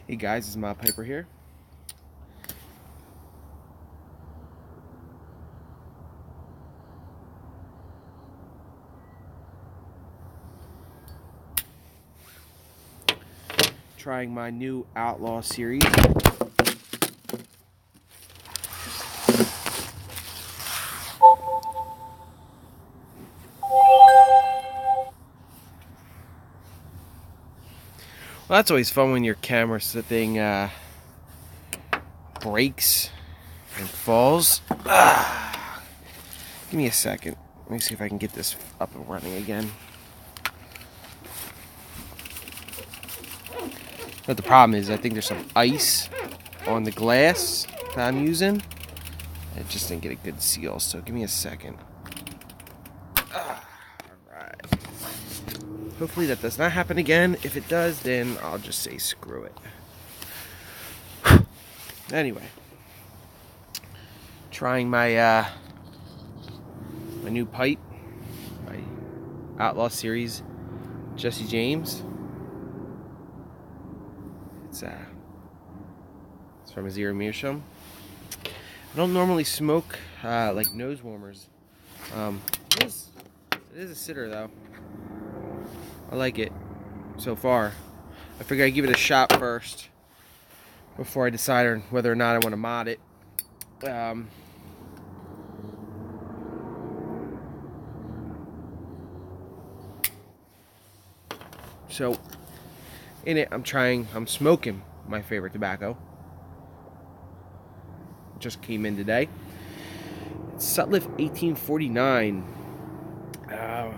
Hey guys, it's Matt Piper here. Trying my new Outlaw series. Well, that's always fun when your camera thing breaks and falls. Give me a second. Let me see if I can get this up and running again. But the problem is, I think there's some ice on the glass that I'm using. I just didn't get a good seal, so give me a second. Alright. Hopefully that does not happen again. If it does, then I'll just say screw it. Anyway. Trying my my new pipe, my Outlaw series, Jesse James. It's from Azir Meerschaum. I don't normally smoke like nose warmers. It is a sitter though. I like it so far. I figure I'd give it a shot first before I decide on whether or not I want to mod it. So in it, I'm smoking my favorite tobacco. Just came in today. It's Sutliff 1849.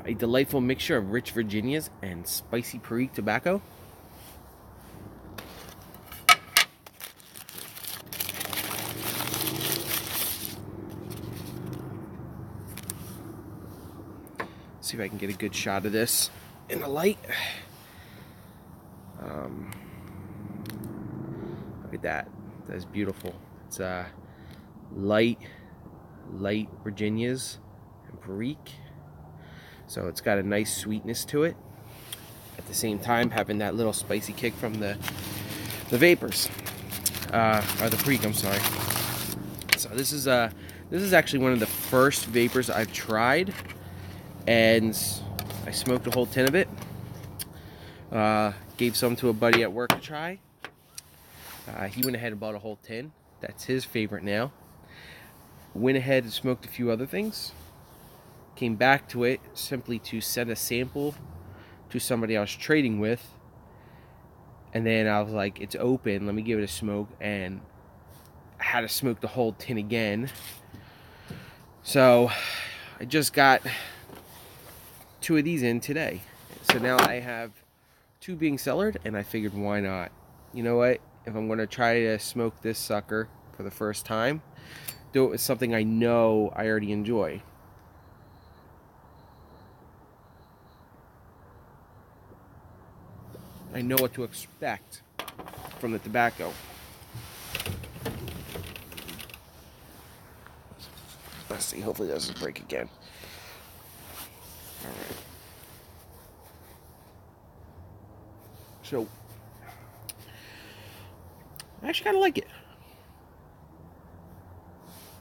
A delightful mixture of rich Virginias and spicy Perique tobacco. See if I can get a good shot of this in the light. Look at that. That's beautiful. It's light Virginias and Perique. So it's got a nice sweetness to it. At the same time, having that little spicy kick from the vapors. Or the Perique, I'm sorry. So this is actually one of the first vapors I've tried. And I smoked a whole tin of it. Gave some to a buddy at work to try. He went ahead and bought a whole tin. That's his favorite now. Went ahead and smoked a few other things. Came back to it simply to send a sample to somebody I was trading with. And then I was like, it's open, let me give it a smoke. And I had to smoke the whole tin again. So I just got 2 of these in today. So now I have 2 being cellared, and I figured why not? You know what? If I'm going to try to smoke this sucker for the first time, do it with something I know I already enjoy. I know what to expect from the tobacco. Let's see, hopefully it doesn't break again. Alright. So, I actually kind of like it.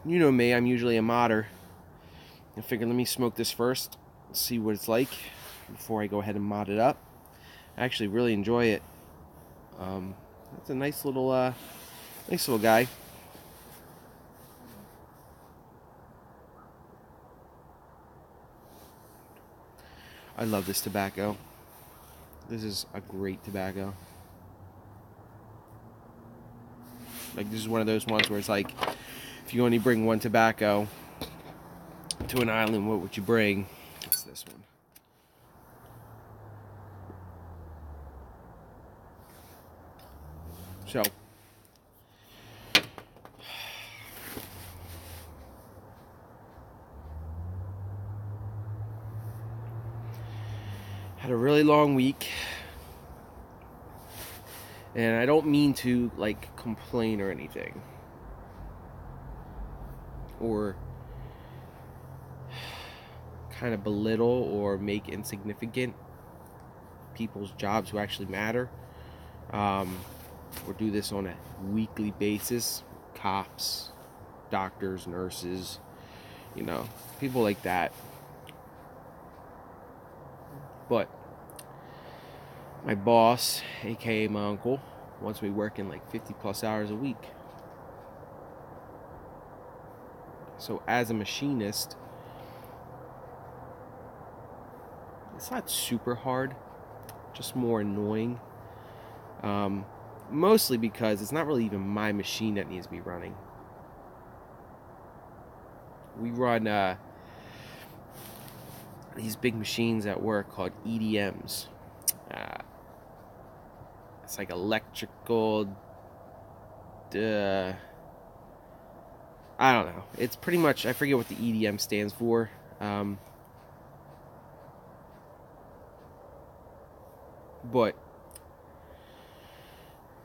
You know me, I'm usually a modder. I figured let me smoke this first, see what it's like before I go ahead and mod it up. I actually really enjoy it. It's a nice little guy. I love this tobacco. This is a great tobacco. Like, this is one of those ones where it's like, if you only bring one tobacco to an island, what would you bring? It's this one. So, had a really long week. And I don't mean to, like, complain or anything. Or kind of belittle or make insignificant people's jobs who actually matter. or do this on a weekly basis. Cops, doctors, nurses, people like that. But my boss, aka my uncle, wants me working like 50 plus hours a week. So as a machinist, it's not super hard, just more annoying. Mostly because it's not really even my machine that needs to be running. We run these big machines at work called EDMs. It's like electrical. I don't know. It's pretty much, I forget what the EDM stands for. But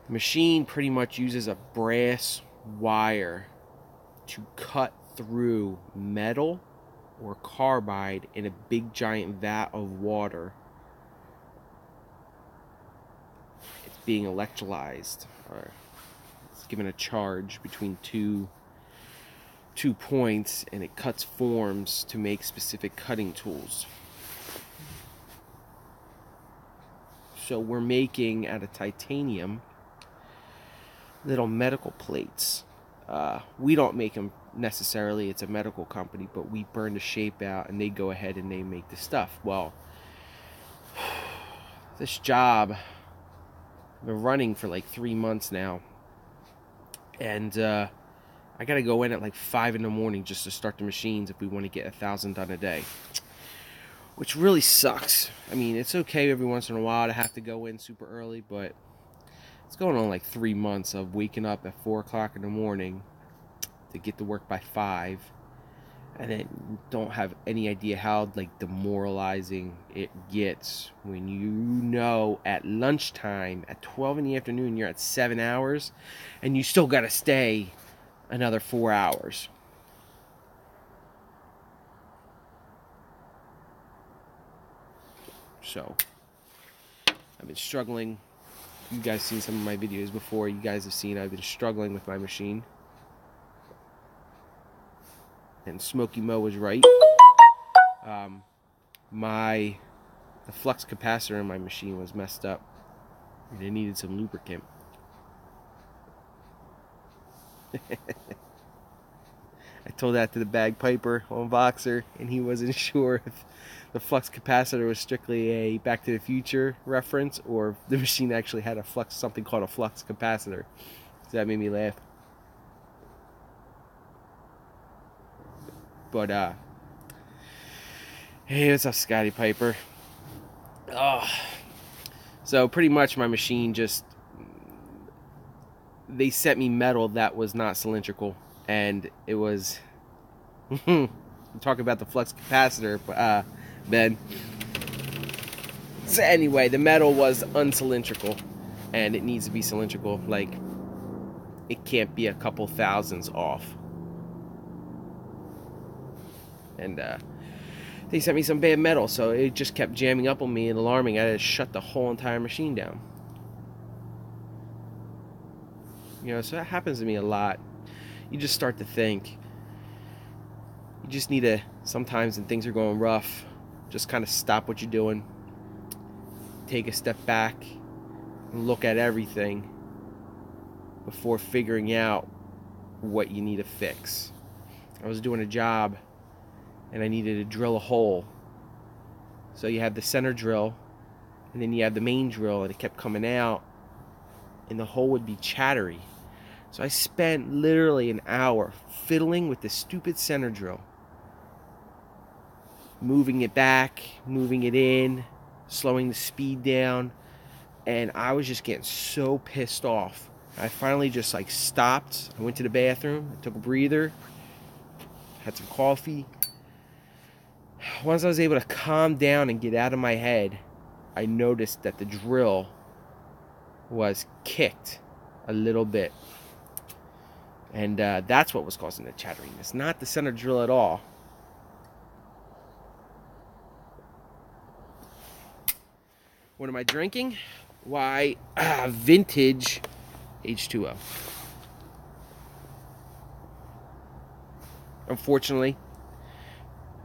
the machine pretty much uses a brass wire to cut through metal or carbide in a big giant vat of water. It's being electrolyzed, or it's given a charge between two points, and it cuts forms to make specific cutting tools. So we're making out of titanium little medical plates. We don't make them necessarily, it's a medical company, but we burn the shape out and they go ahead and they make the stuff. Well, this job, I've been running for like 3 months now, and I gotta go in at like 5 in the morning just to start the machines if we want to get 1,000 done a day, which really sucks. I mean, it's okay every once in a while to have to go in super early, but it's going on like 3 months of waking up at 4 o'clock in the morning to get to work by 5, and then don't have any idea how like demoralizing it gets when at lunchtime at 12 in the afternoon you're at 7 hours and you still got to stay another 4 hours. So I've been struggling. You guys seen some of my videos before. You guys have seen I've been struggling with my machine. And Smokey Mo was right. The flux capacitor in my machine was messed up, and it needed some lubricant. I told that to the bagpiper on Voxer, and he wasn't sure if the flux capacitor was strictly a Back to the Future reference or if the machine actually had something called a flux capacitor. So that made me laugh. But hey, what's up, Scotty Piper? So pretty much my machine they sent me metal that was not cylindrical, and it was I'm talking about the flux capacitor, Ben. So anyway, the metal was uncylindrical, and it needs to be cylindrical. Like, it can't be a couple thousandths off. And they sent me some bad metal, so it just kept jamming up on me and alarming. I had to shut the whole entire machine down. So that happens to me a lot. You just start to think. You just need to, sometimes when things are going rough, just kind of stop what you're doing, take a step back, and look at everything before figuring out what you need to fix. I was doing a job, and I needed to drill a hole. So you have the center drill, and then you have the main drill, and it kept coming out, and the hole would be chattery. So I spent literally an hour fiddling with the stupid center drill, moving it back, moving it in, slowing the speed down, and I was just getting so pissed off. I finally just stopped. I went to the bathroom, I took a breather, had some coffee. Once I was able to calm down and get out of my head, I noticed that the drill was kicked a little bit. And that's what was causing the chatteriness, not the center drill at all. What am I drinking? Why, vintage H2O. Unfortunately,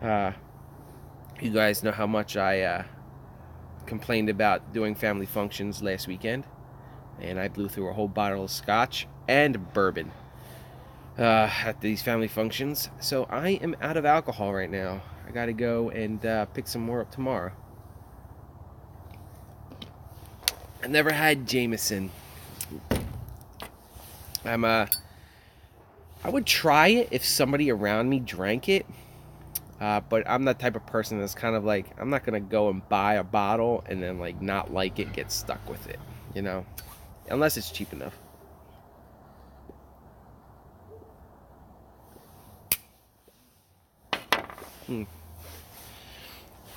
you guys know how much I complained about doing family functions last weekend, and I blew through a whole bottle of scotch and bourbon at these family functions. So I am out of alcohol right now. I gotta go and pick some more up tomorrow. I never had Jameson. I would try it if somebody around me drank it, but I'm that type of person that's kind of like, I'm not gonna go and buy a bottle and then like not like it, get stuck with it, you know, unless it's cheap enough.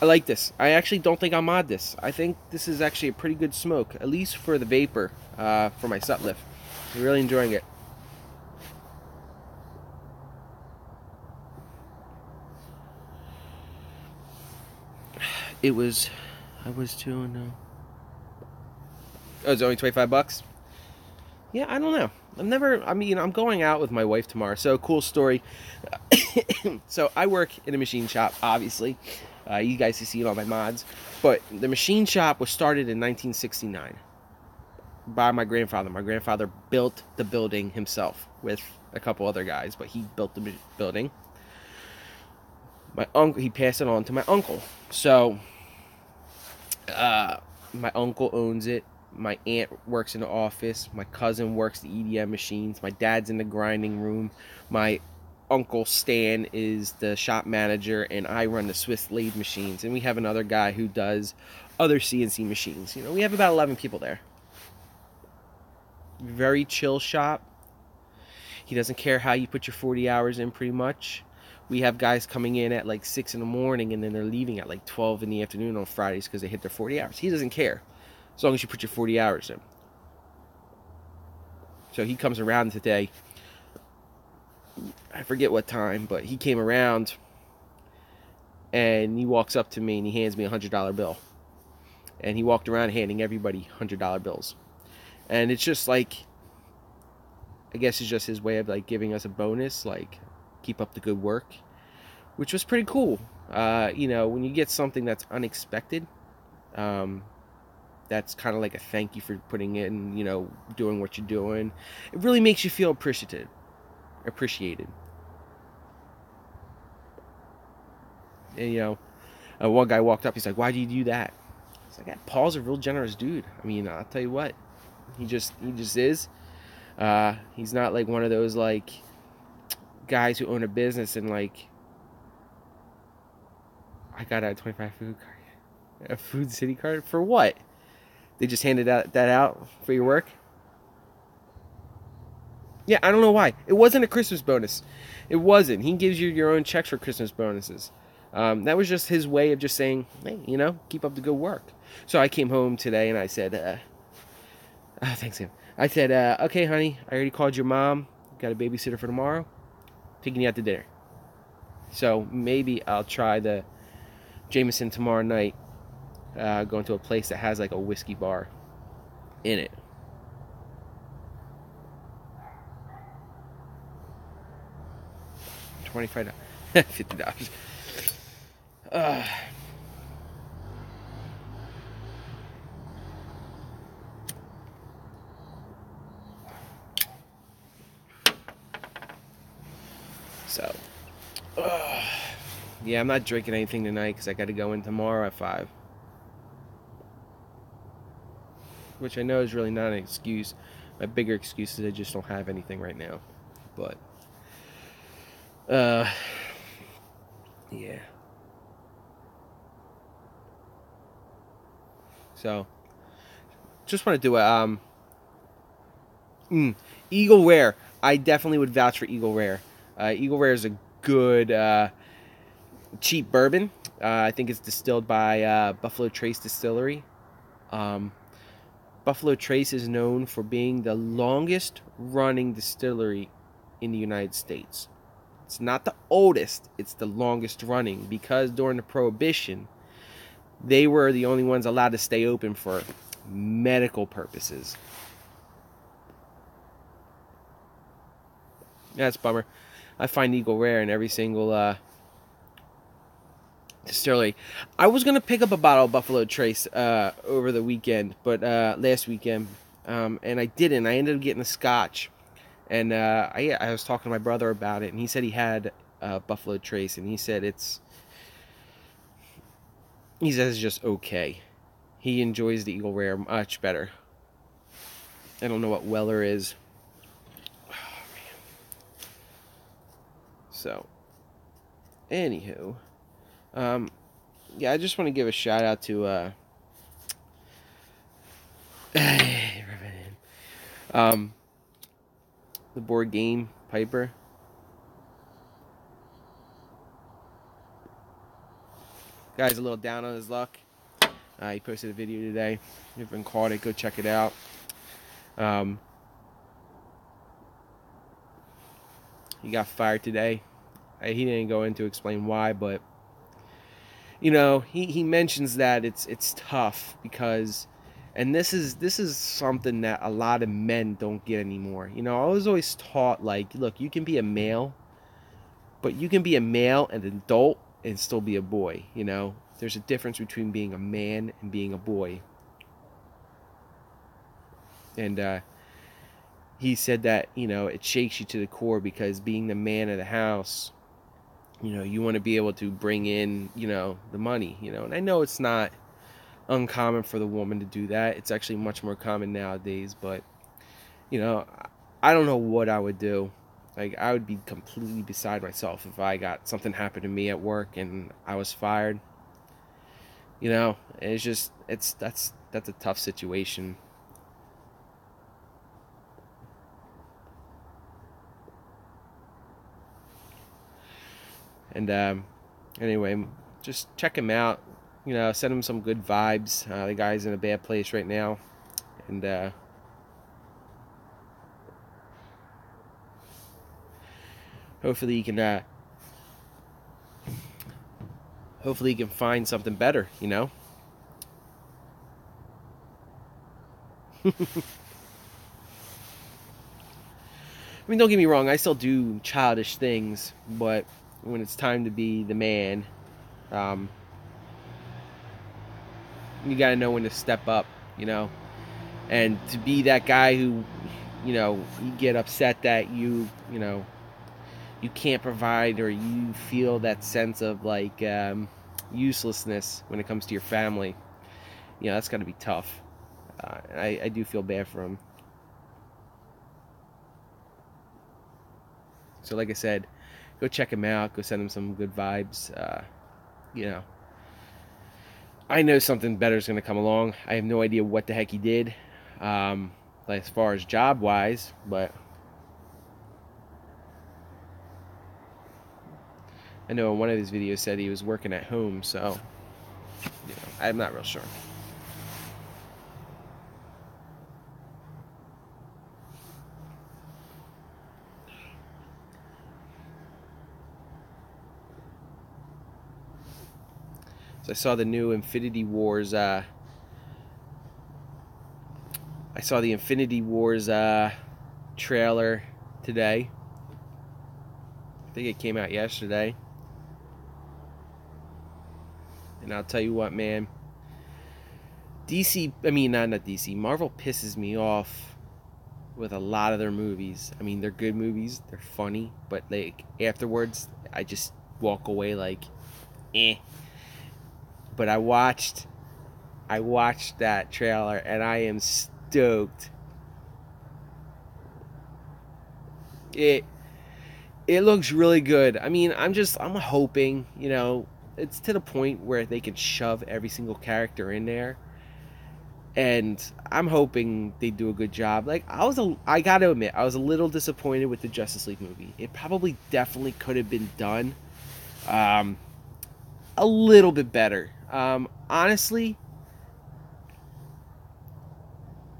I like this. I actually don't think I'll mod this. I think this is actually a pretty good smoke, at least for the vapor, for my Sutliff. I'm really enjoying it. I was doing, oh, it's only 25 bucks? Yeah, I don't know. I'm going out with my wife tomorrow, so cool story. So I work in a machine shop, obviously. You guys can see it on my mods. But the machine shop was started in 1969 by my grandfather. My grandfather built the building himself with a couple other guys, but he built the building. My uncle, he passed it on to my uncle. So, my uncle owns it. My aunt works in the office. My cousin works the EDM machines. My dad's in the grinding room. My uncle Stan is the shop manager, and I run the Swiss lathe machines. And we have another guy who does other CNC machines. You know, we have about 11 people there. Very chill shop. He doesn't care how you put your 40 hours in, pretty much. We have guys coming in at like 6 in the morning, and then they're leaving at like 12 in the afternoon on Fridays because they hit their 40 hours. He doesn't care as long as you put your 40 hours in. So he comes around today. I forget what time, but he came around and he walks up to me and he hands me a $100 bill. And he walked around handing everybody $100 bills. And it's just like, I guess it's just his way of like giving us a bonus, like keep up the good work, which was pretty cool. You know, when you get something that's unexpected, that's kind of like a thank you for putting in, you know, doing what you're doing. It really makes you feel appreciated. And, you know, one guy walked up, he's like, why do you do that? It's like, yeah, Paul's a real generous dude. I mean, I'll tell you what, he just is. He's not like one of those like guys who own a business and like, I got a 25 food card, a Food City card for what? They just handed that out for your work. Yeah, I don't know why. It wasn't a Christmas bonus. It wasn't. He gives you your own checks for Christmas bonuses. That was just his way of just saying, hey, you know, keep up the good work. So I came home today and I said, thanks, Sam. I said, okay, honey, I already called your mom. Got a babysitter for tomorrow. Taking you out to dinner. So maybe I'll try the Jameson tomorrow night. Going to a place that has like a whiskey bar in it. $25, $50. So, yeah, I'm not drinking anything tonight because I got to go in tomorrow at 5. Which I know is really not an excuse. My bigger excuse is I just don't have anything right now. But, yeah. So, just want to do a, Eagle Rare. I definitely would vouch for Eagle Rare. Eagle Rare is a good, cheap bourbon. I think it's distilled by Buffalo Trace Distillery. Buffalo Trace is known for being the longest running distillery in the United States. It's not the oldest, it's the longest running, because during the Prohibition, they were the only ones allowed to stay open for medical purposes. That's a bummer. I find Eagle Rare in every single distillery. I was gonna pick up a bottle of Buffalo Trace over the weekend, but last weekend, and I didn't. I ended up getting a Scotch, and I was talking to my brother about it, and he said he had Buffalo Trace, and he said it's just okay. He enjoys the Eagle Rare much better. I don't know what Weller is. Oh, man. So, anywho, yeah, I just want to give a shout out to the board game Piper. Guy's a little down on his luck. He posted a video today. If you haven't caught it, go check it out. He got fired today. He didn't go into explain why, but you know, he mentions that it's tough because, and this is something that a lot of men don't get anymore. You know, I was always taught, like, look, you can be a male, but you can be a male and an adult and still be a boy. You know, there's a difference between being a man and being a boy. And he said that, you know, it shakes you to the core because being the man of the house, you know, you want to be able to bring in, you know, the money, you know. And I know it's not uncommon for the woman to do that. It's actually much more common nowadays. But, you know, I don't know what I would do. Like, I would be completely beside myself if I got something happened to me at work and I was fired. You know, it's just, that's a tough situation. And anyway, just check him out. You know, send him some good vibes. The guy's in a bad place right now, and hopefully he can. Hopefully he can find something better. You know. I mean, don't get me wrong. I still do childish things, but when it's time to be the man, you gotta know when to step up, you know, and to be that guy who, you know, you get upset that you know, you can't provide, or you feel that sense of like uselessness when it comes to your family. You know, that's gotta be tough. I do feel bad for him. So like I said, go check him out. Go send him some good vibes. You know, I know something better is going to come along. I have no idea what the heck he did, like as far as job wise, but I know in one of his videos said he was working at home. So, you know, I'm not real sure. So I saw the new Infinity Wars. I saw the Infinity Wars trailer today. I think it came out yesterday. And I'll tell you what, man. DC, I mean, not DC. Marvel pisses me off with a lot of their movies. I mean, they're good movies. They're funny. But, like, afterwards, I just walk away like, eh. But I watched that trailer, and I am stoked. It looks really good. I mean, I'm hoping, you know, it's to the point where they can shove every single character in there, and I'm hoping they do a good job. Like, I gotta admit, I was a little disappointed with the Justice League movie. It probably definitely could have been done a little bit better. Honestly,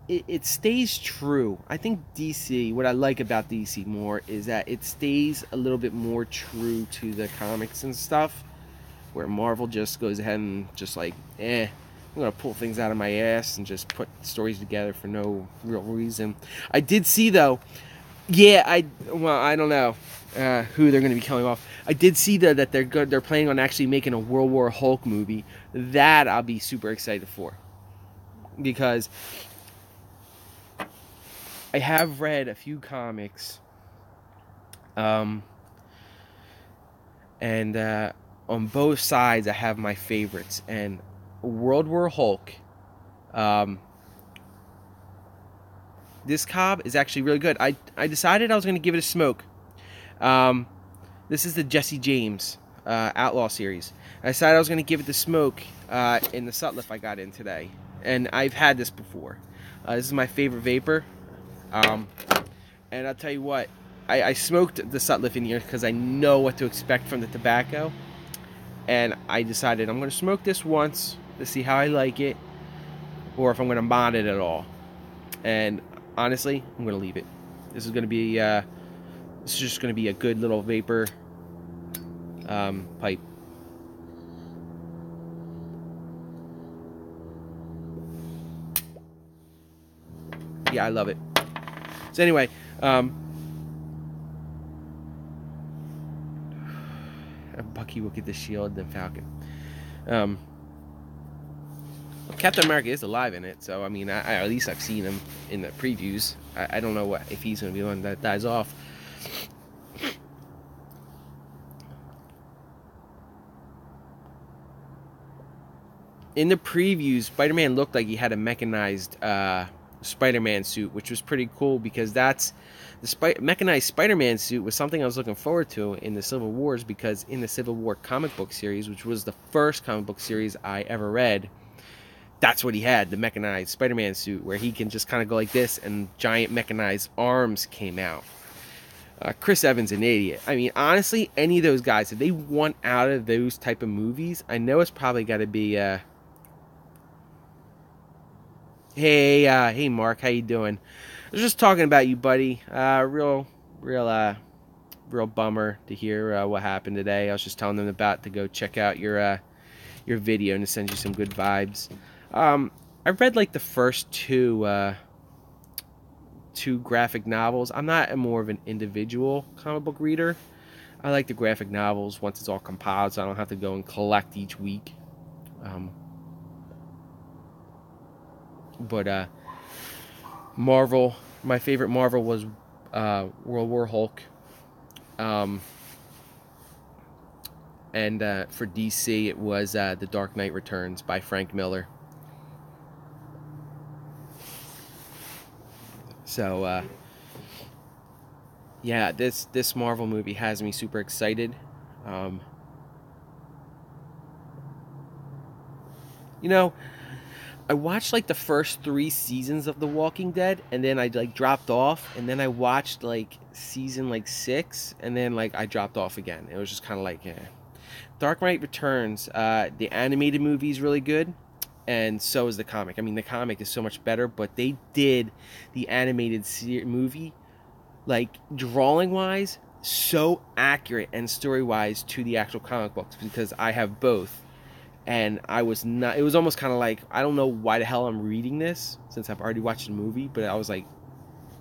it stays true. I think DC, what I like about DC more is that it stays a little bit more true to the comics and stuff, where Marvel just goes ahead and just like, I'm gonna pull things out of my ass and just put stories together for no real reason. I did see, though, Yeah, I don't know who they're going to be killing off. I did see that they're planning on actually making a World War Hulk movie. That I'll be super excited for, because I have read a few comics, um, and on both sides I have my favorites. And World War Hulk, um, this cob is actually really good. I decided I was going to give it a smoke. This is the Jesse James Outlaw series. I decided I was going to give it the smoke in the Sutliff I got in today. And I've had this before. This is my favorite vapor. And I'll tell you what, I smoked the Sutliff in here because I know what to expect from the tobacco. And I decided I'm going to smoke this once to see how I like it, or if I'm going to mod it at all. And honestly, I'm going to leave it. This is going to be, this is just going to be a good little vapor pipe. Yeah, I love it. So anyway, Bucky will get the shield, then Falcon. Captain America is alive in it, so I mean, at least I've seen him in the previews. I don't know if he's going to be the one that dies off. In the previews, Spider-Man looked like he had a mechanized Spider-Man suit, which was pretty cool, because that's the mechanized Spider-Man suit was something I was looking forward to in the Civil Wars, because in the Civil War comic book series, which was the first comic book series I ever read, that's what he had, the mechanized Spider-Man suit, where he can just kind of go like this and giant mechanized arms came out. Chris Evans, an idiot. I mean, honestly, any of those guys, if they want out of those type of movies, I know it's probably got to be hey Mark, how you doing? I was just talking about you, buddy. Real bummer to hear what happened today. I was just telling them about to go check out your video and to send you some good vibes. I read like the first two graphic novels. I'm not more of an individual comic book reader. I like the graphic novels once it's all compiled, so I don't have to go and collect each week. But Marvel, my favorite Marvel was World War Hulk. And for DC, it was The Dark Knight Returns by Frank Miller. So, yeah, this Marvel movie has me super excited. You know, I watched like the first 3 seasons of The Walking Dead, and then I like dropped off, and then I watched like season like 6, and then like I dropped off again. It was just kind of like, Dark Knight Returns. The animated movie is really good, and so is the comic. I mean, the comic is so much better, but they did the animated movie, like drawing wise, so accurate, and story wise to the actual comic books, because I have both. And I was not, it was almost kind of like, I don't know why the hell I'm reading this, since I've already watched the movie, but I was like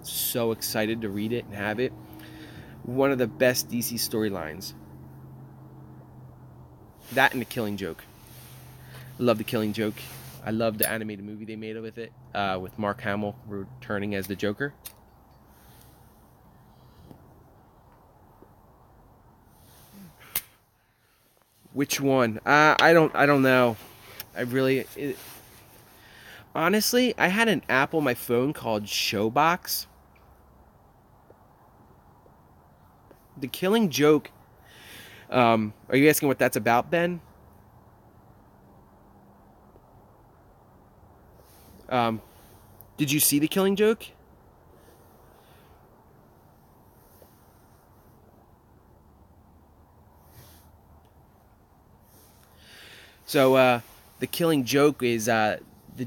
so excited to read it and have it. One of the best DC storylines. That and The Killing Joke. I love The Killing Joke. I love the animated movie they made with it, with Mark Hamill returning as the Joker. Which one? I don't know. Honestly, I had an app on my phone called Showbox. The Killing Joke. Are you asking what that's about, Ben? Did you see The Killing Joke? So, The Killing Joke is, the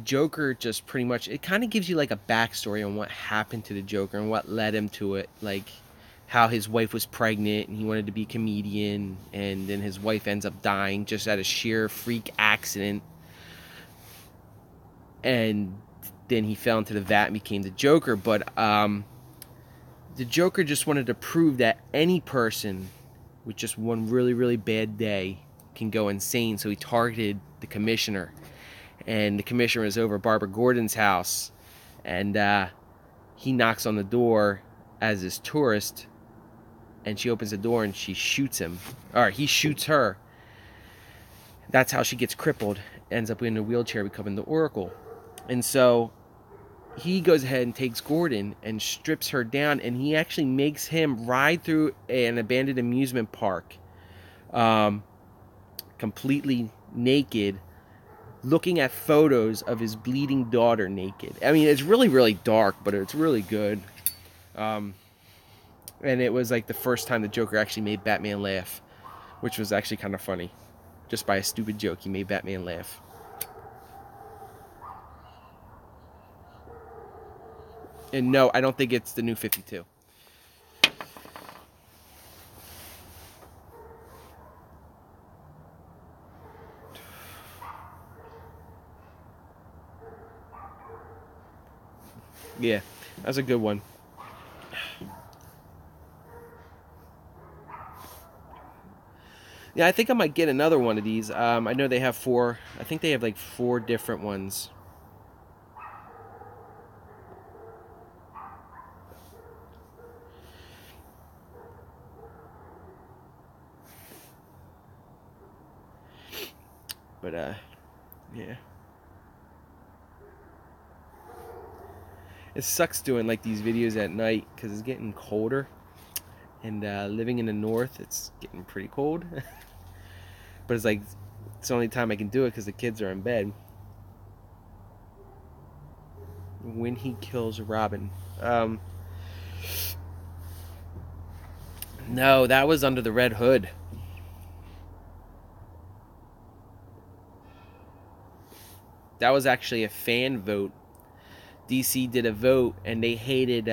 Joker just pretty much, it kind of gives you like a backstory on what happened to the Joker and what led him to it. Like, how his wife was pregnant and he wanted to be a comedian, and then his wife ends up dying just at a sheer freak accident. And then he fell into the vat and became the Joker. But the Joker just wanted to prove that any person with just one really, really bad day can go insane. So he targeted the commissioner. And the commissioner is over Barbara Gordon's house. And he knocks on the door as this tourist. And she opens the door and she shoots him. Or he shoots her. That's how she gets crippled. Ends up in a wheelchair becoming the Oracle. And so he goes ahead and takes Gordon and strips her down, and he actually makes him ride through an abandoned amusement park completely naked, looking at photos of his bleeding daughter naked. I mean, it's really, really dark, but it's really good. And it was like the first time the Joker actually made Batman laugh, which was actually kind of funny. Just by a stupid joke, he made Batman laugh. And no, I don't think it's the New 52. Yeah, that's a good one. Yeah, I think I might get another one of these. I know they have 4. I think they have like 4 different ones. But, yeah. It sucks doing like these videos at night because it's getting colder. And living in the north, it's getting pretty cold. But it's like, it's the only time I can do it because the kids are in bed. When he kills Robin. No, that was Under the Red Hood. That was actually a fan vote. DC did a vote and they hated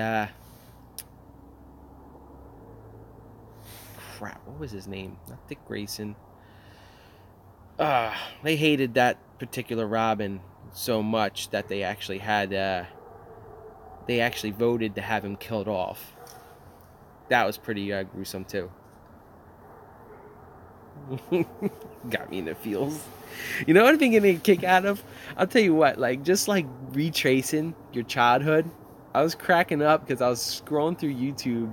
crap, what was his name? Not Dick Grayson. They hated that particular Robin so much that they actually had they actually voted to have him killed off. That was pretty gruesome too. Got me in the feels. You know what I've been getting a kick out of? I'll tell you what, like just like retracing your childhood. I was cracking up because I was scrolling through YouTube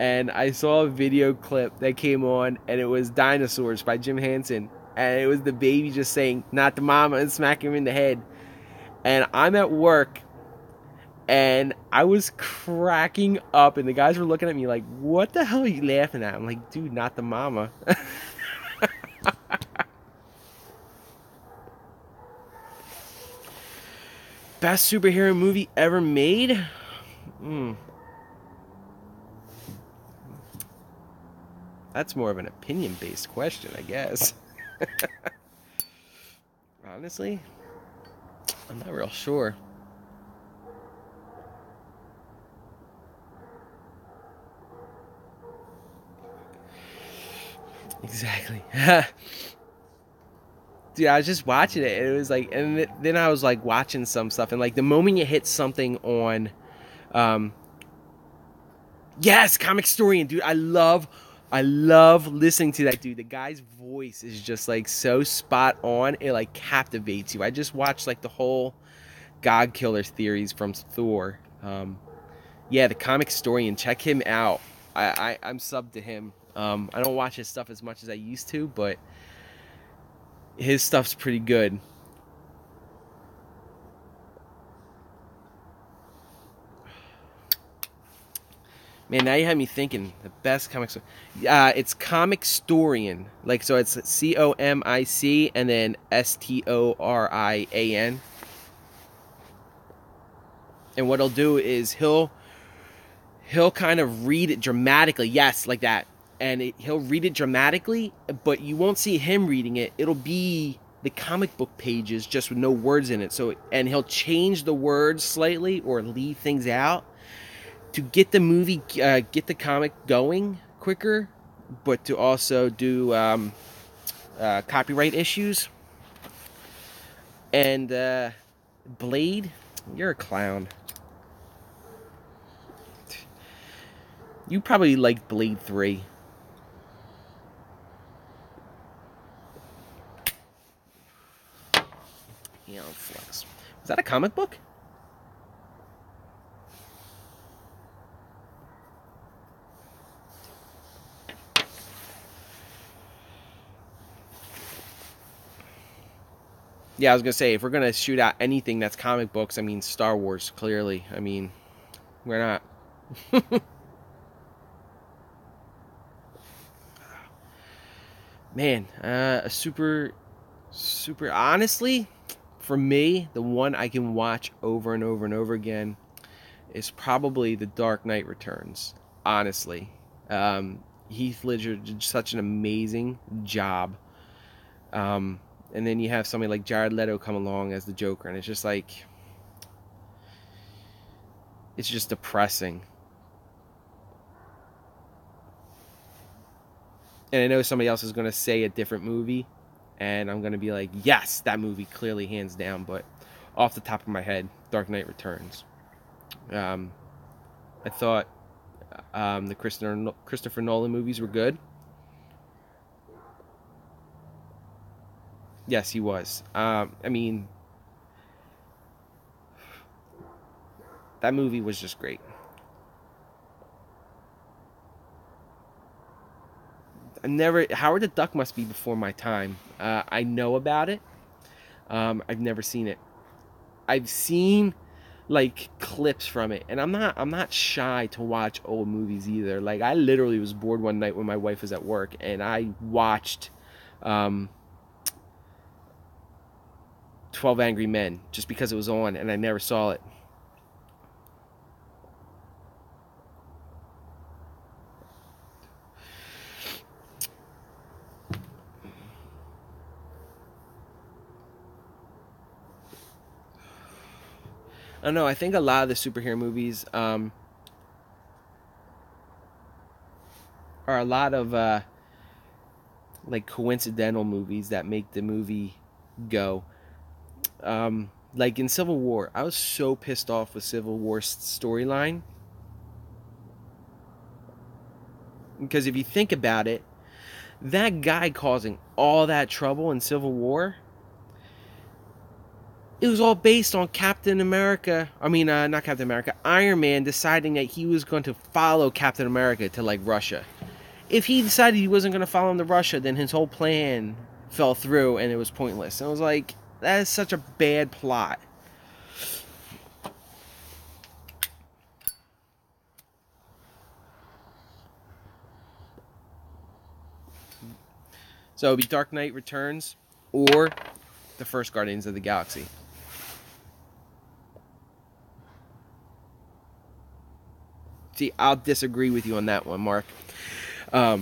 and I saw a video clip that came on and it was Dinosaurs by Jim Henson. And it was the baby just saying, "Not the mama," and smacking him in the head. And I'm at work and I was cracking up and the guys were looking at me like, "What the hell are you laughing at?" I'm like, "Dude, not the mama." Best superhero movie ever made? That's more of an opinion-based question, I guess. Honestly, I'm not real sure. Exactly. Dude, I was just watching it, and it was like, and then I was like watching some stuff, and like the moment you hit something on, yes, Comic Historian, dude, I love listening to that dude. The guy's voice is just like so spot on, it like captivates you. I just watched like the whole God Killer theories from Thor. Yeah, the Comic Historian, check him out. I'm subbed to him. I don't watch his stuff as much as I used to, but his stuff's pretty good. Man, now you have me thinking. The best comics. It's Comic Storian. Like, so it's COMIC and then STORIAN. And what he'll do is he'll kind of read it dramatically. Yes, like that. And he'll read it dramatically, but you won't see him reading it. It'll be the comic book pages just with no words in it. So, and he'll change the words slightly or leave things out to get the movie, get the comic going quicker, but to also do copyright issues. And Blade, you're a clown. You probably liked Blade 3. Yeah, Flex. Was that a comic book? Yeah, I was gonna say, if we're gonna shoot out anything that's comic books, I mean Star Wars, clearly. I mean, we're not. Man, a super. Honestly, for me, the one I can watch over and over and over again is probably The Dark Knight Returns. Honestly, Heath Ledger did such an amazing job. And then you have somebody like Jared Leto come along as the Joker, and it's just like, it's just depressing. And I know somebody else is going to say a different movie, and I'm going to be like, yes, that movie clearly hands down. But off the top of my head, Dark Knight Returns. I thought the Christopher Nolan movies were good. Yes, he was. I mean, that movie was just great. Howard the Duck must be before my time. I know about it. I've never seen it. I've seen like clips from it, and I'm not shy to watch old movies either. Like, I literally was bored one night when my wife was at work, and I watched 12 Angry Men just because it was on, and I never saw it. I don't know. I think a lot of the superhero movies are a lot of like coincidental movies that make the movie go. Like in Civil War, I was so pissed off with Civil War's storyline, because if you think about it, that guy causing all that trouble in Civil War, it was all based on Captain America. I mean, not Captain America, Iron Man deciding that he was going to follow Captain America to like Russia. If he decided he wasn't going to follow him to Russia, then his whole plan fell through and it was pointless. And I was like, that is such a bad plot. So it'd be Dark Knight Returns or the first Guardians of the Galaxy. See, I'll disagree with you on that one, Mark. I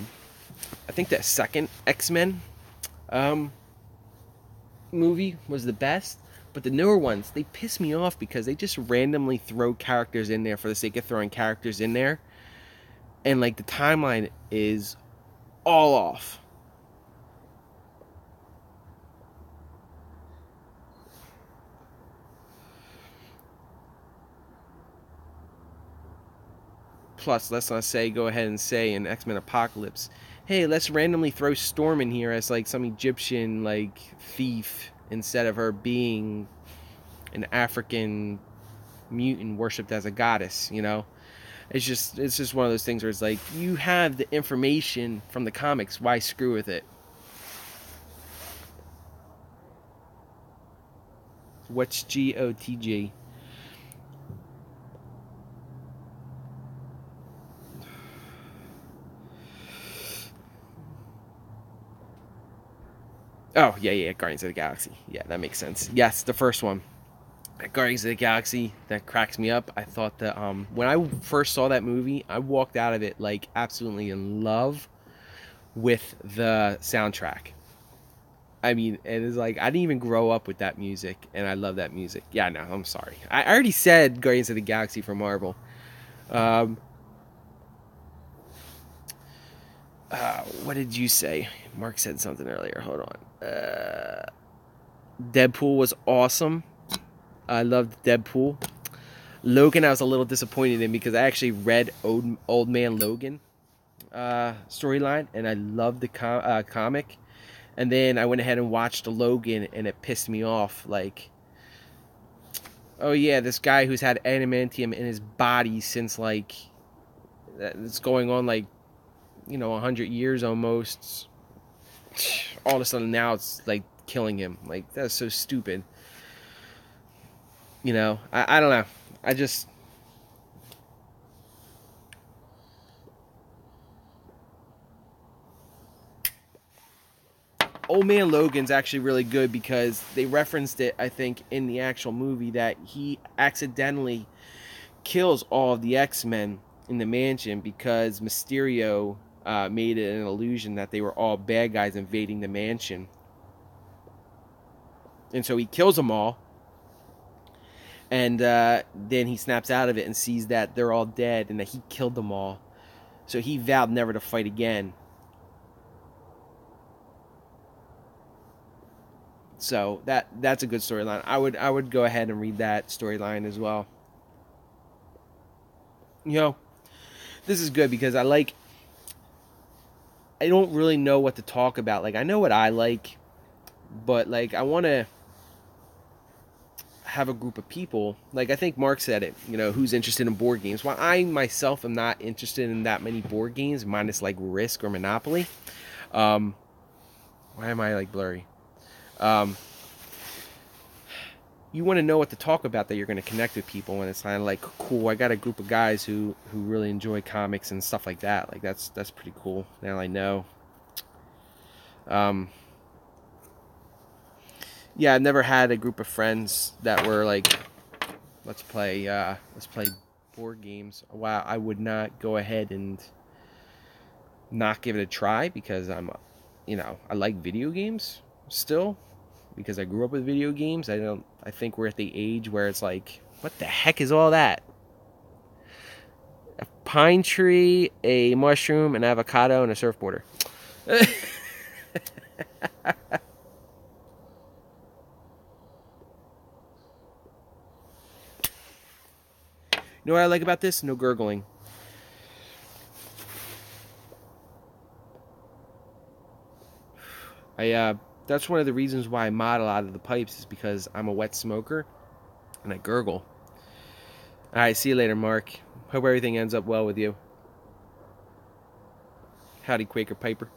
think that second X-Men movie was the best, but the newer ones, they piss me off because they just randomly throw characters in there for the sake of throwing characters in there, and like the timeline is all off. Plus, let's not say, go ahead and say in X-Men Apocalypse, hey, let's randomly throw Storm in here as like some Egyptian like thief instead of her being an African mutant worshipped as a goddess, you know? It's just one of those things where it's like, you have the information from the comics, why screw with it? What's GOTG? Oh, yeah, Guardians of the Galaxy. Yeah, that makes sense. Yes, the first one. Guardians of the Galaxy, that cracks me up. I thought that when I first saw that movie, I walked out of it like absolutely in love with the soundtrack. I mean, it is like, I didn't even grow up with that music, and I love that music. Yeah, no, I'm sorry. I already said Guardians of the Galaxy for Marvel. Um, what did you say? Mark said something earlier. Hold on. Deadpool was awesome. I loved Deadpool. Logan, I was a little disappointed in because I actually read Old Man Logan storyline, and I loved the comic. And then I went ahead and watched Logan, and it pissed me off. Like, oh yeah, this guy who's had adamantium in his body since like it's going on like 100 years almost. All of a sudden now it's like killing him. Like, that's so stupid. I don't know. I just Old Man Logan's actually really good because they referenced it, I think, in the actual movie that he accidentally kills all of the X-Men in the mansion because Mysterio made it an illusion that they were all bad guys invading the mansion. And so he kills them all. And then he snaps out of it and sees that they're all dead and that he killed them all. So he vowed never to fight again. So that's a good storyline. I would go ahead and read that storyline as well. This is good because I don't really know what to talk about. Like, I know what I like, but like I want to have a group of people. Like, I think Mark said it, who's interested in board games. While I myself am not interested in that many board games, minus like Risk or Monopoly. Why am I like blurry? You want to know what to talk about that you're going to connect with people, and it's kind of like, cool, I got a group of guys who really enjoy comics and stuff like that. Like, that's pretty cool. Now I know. Yeah, I've never had a group of friends that were like, let's play board games. Wow, I would not go ahead and not give it a try because I like video games still because I grew up with video games. I think we're at the age where it's like, what the heck is all that? A pine tree, a mushroom, an avocado, and a surfboarder. You know what I like about this? No gurgling. That's one of the reasons why I model out of the pipes is because I'm a wet smoker and I gurgle. Alright, see you later, Mark. Hope everything ends up well with you. Howdy, Quaker Piper.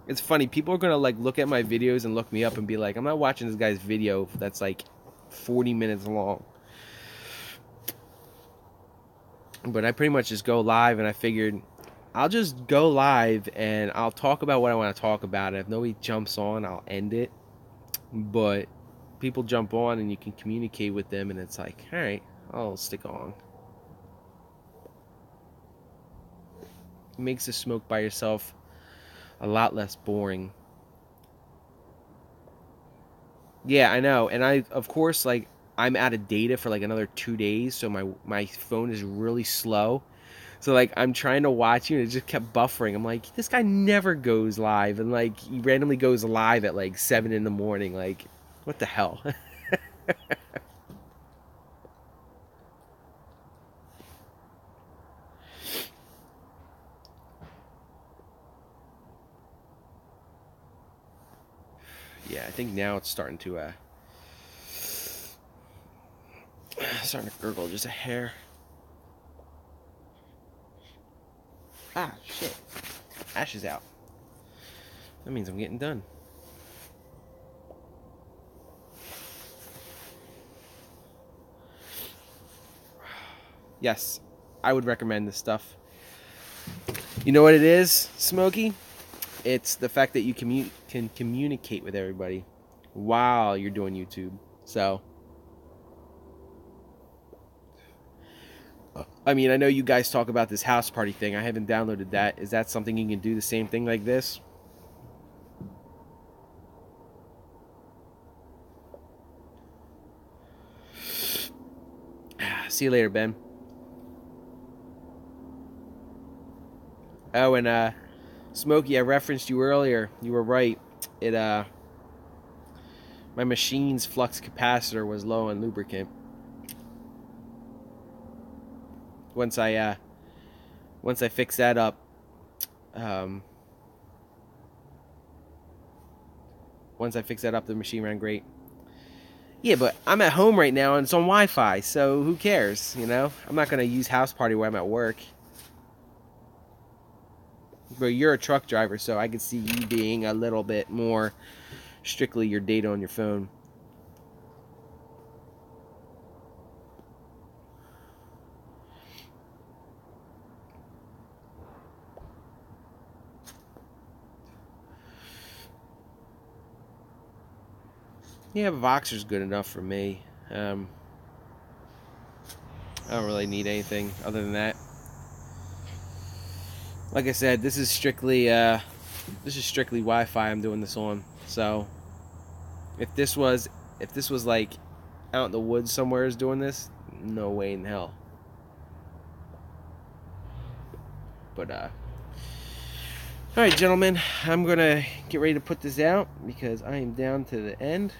It's funny, people are gonna like look at my videos and look me up and be like, I'm not watching this guy's video that's like 40 minutes long. But I pretty much just go live, and I figured I'll just go live and I'll talk about what I want to talk about. If nobody jumps on, I'll end it. But people jump on and you can communicate with them, and it's like, alright, I'll stick on. It makes the smoke by yourself a lot less boring. Yeah, I know. And of course, like, I'm out of data for like another 2 days, so my phone is really slow. So like, I'm trying to watch you and it just kept buffering. I'm like, this guy never goes live, and like he randomly goes live at like 7 in the morning. Like, what the hell? Yeah, I think now it's starting to gurgle just a hair. Ah, shit. Ash is out. That means I'm getting done. Yes, I would recommend this stuff. You know what it is, Smokey? It's the fact that you can communicate with everybody while you're doing YouTube. So, I mean, I know you guys talk about this house party thing. I haven't downloaded that. Is that something you can do the same thing like this? See you later, Ben. Oh, and Smokey, I referenced you earlier. You were right. My machine's flux capacitor was low on lubricant. Once I fix that up, um, the machine ran great. Yeah, but I'm at home right now and it's on Wi-Fi, so who cares? You know, I'm not gonna use House Party while I'm at work. But you're a truck driver, so I could see you being a little bit more strictly your data on your phone. Yeah, Voxer's good enough for me. I don't really need anything other than that. Like I said, this is strictly Wi-Fi I'm doing this on. So if this was like out in the woods somewhere is doing this, no way in hell. But alright, gentlemen, I'm gonna get ready to put this out because I am down to the end.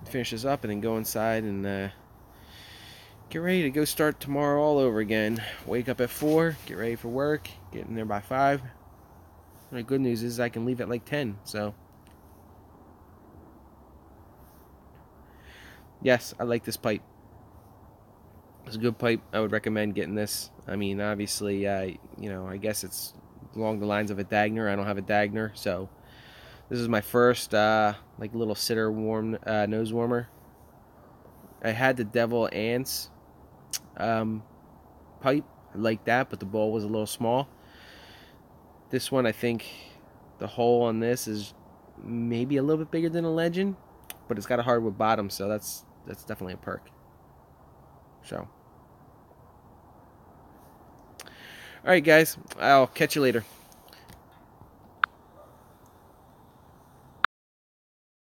Finish this up and then go inside and get ready to go start tomorrow all over again. Wake up at 4, get ready for work, get in there by 5. And the good news is I can leave at like 10, so. Yes, I like this pipe. It's a good pipe. I would recommend getting this. I mean, obviously, you know, I guess it's along the lines of a Dagner. I don't have a Dagner, so this is my first like little sitter nose warmer. I had the Devil Ants pipe. I like that, but the bowl was a little small. This one, I think the hole on this is maybe a little bit bigger than a Legend, but it's got a hardwood bottom, so that's definitely a perk. So, all right, guys, I'll catch you later.